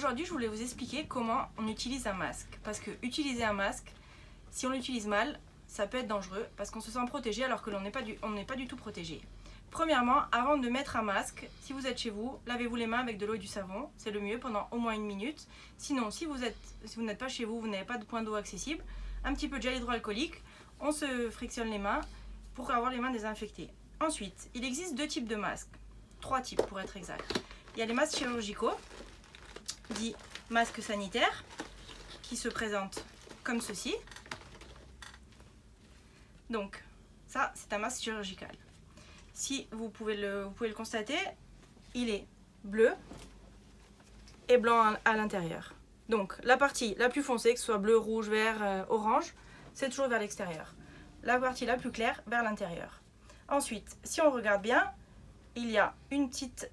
Aujourd'hui, je voulais vous expliquer comment on utilise un masque. Parce que utiliser un masque, si on l'utilise mal, ça peut être dangereux parce qu'on se sent protégé alors que l'on n'est pas du tout protégé. Premièrement, avant de mettre un masque, si vous êtes chez vous, lavez-vous les mains avec de l'eau et du savon, c'est le mieux pendant au moins 1 minute. Sinon, si vous n'êtes pas chez vous, vous n'avez pas de point d'eau accessible, un petit peu de gel hydroalcoolique, on se frictionne les mains pour avoir les mains désinfectées. Ensuite, il existe 2 types de masques, 3 types pour être exact. Il y a les masques chirurgicaux, dit masque sanitaire, qui se présente comme ceci. Donc ça, c'est un masque chirurgical. Si vous pouvez le constater, il est bleu et blanc à l'intérieur. Donc la partie la plus foncée, que ce soit bleu, rouge, vert, orange, c'est toujours vers l'extérieur. La partie la plus claire vers l'intérieur. Ensuite, si on regarde bien, il y a une petite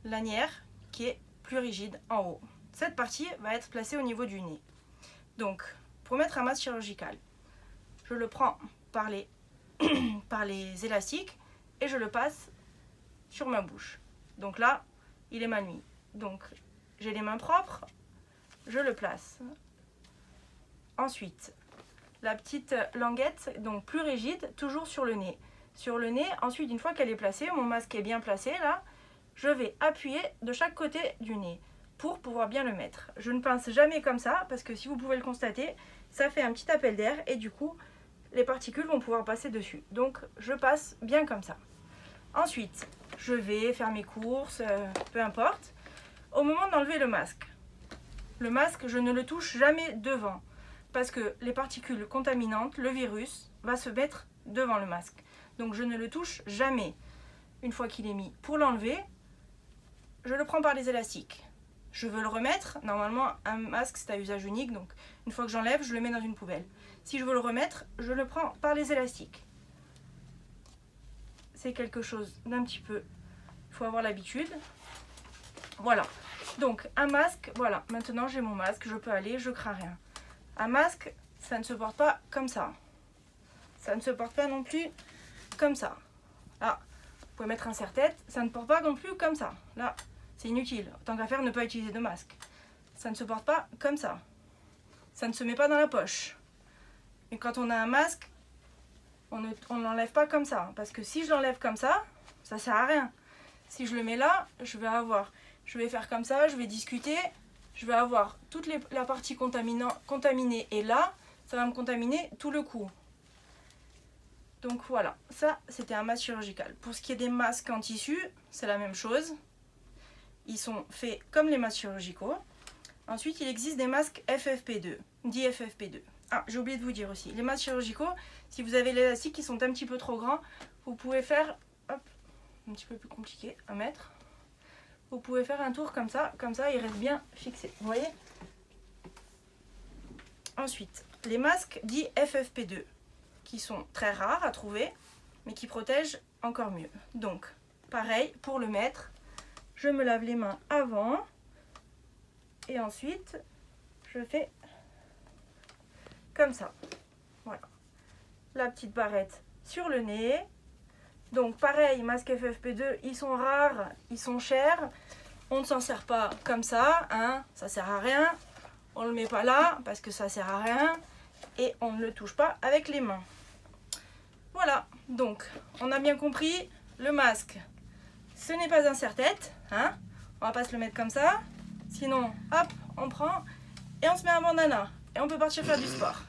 lanière qui est plus rigide en haut. Cette partie va être placée au niveau du nez. Donc, pour mettre un masque chirurgical, je le prends par les élastiques et je le passe sur ma bouche. Donc là, il est mal mis. Donc, j'ai les mains propres, je le place. Ensuite, la petite languette, donc plus rigide, toujours sur le nez. Sur le nez, ensuite, une fois qu'elle est placée, mon masque est bien placé là, je vais appuyer de chaque côté du nez pour pouvoir bien le mettre. Je ne pince jamais comme ça parce que si vous pouvez le constater, ça fait un petit appel d'air et du coup, les particules vont pouvoir passer dessus. Donc, je passe bien comme ça. Ensuite, je vais faire mes courses, peu importe. Au moment d'enlever le masque, je ne le touche jamais devant parce que les particules contaminantes, le virus, va se mettre devant le masque. Donc, je ne le touche jamais. Une fois qu'il est mis, pour l'enlever, je le prends par les élastiques. Je veux le remettre. Normalement, un masque, c'est à usage unique. Donc, une fois que j'enlève, je le mets dans une poubelle. Si je veux le remettre, je le prends par les élastiques. C'est quelque chose d'un petit peu... Il faut avoir l'habitude. Voilà. Donc, un masque, voilà. Maintenant, j'ai mon masque. Je peux aller, je crains rien. Un masque, ça ne se porte pas comme ça. Ça ne se porte pas non plus comme ça. Ah, vous pouvez mettre un serre-tête. Ça ne porte pas non plus comme ça. Là, c'est inutile. Tant qu'à faire, ne pas utiliser de masque. Ça ne se porte pas comme ça. Ça ne se met pas dans la poche. Et quand on a un masque, on ne l'enlève pas comme ça. Parce que si je l'enlève comme ça ne sert à rien. Si je le mets là, je vais faire comme ça, je vais discuter. Je vais avoir toute la partie contaminée et là, ça va me contaminer tout le cou. Donc voilà, ça c'était un masque chirurgical. Pour ce qui est des masques en tissu, c'est la même chose. Ils sont faits comme les masques chirurgicaux. Ensuite, il existe des masques FFP2, dit FFP2. Ah, j'ai oublié de vous dire aussi, les masques chirurgicaux, si vous avez les élastiques qui sont un petit peu trop grands, vous pouvez faire, hop, un petit peu plus compliqué à mettre. Vous pouvez faire un tour comme ça il reste bien fixé, vous voyez? Ensuite, les masques dits FFP2, qui sont très rares à trouver, mais qui protègent encore mieux. Donc, pareil, pour le mettre, je me lave les mains avant, et ensuite, je fais comme ça. Voilà. La petite barrette sur le nez. Donc pareil, masque FFP2, ils sont rares, ils sont chers. On ne s'en sert pas comme ça, hein, ça sert à rien. On ne le met pas là parce que ça sert à rien. Et on ne le touche pas avec les mains. Voilà, donc on a bien compris, le masque, ce n'est pas un serre-tête, hein. On va pas se le mettre comme ça. Sinon, hop, on prend et on se met un bandana. Et on peut partir faire du sport.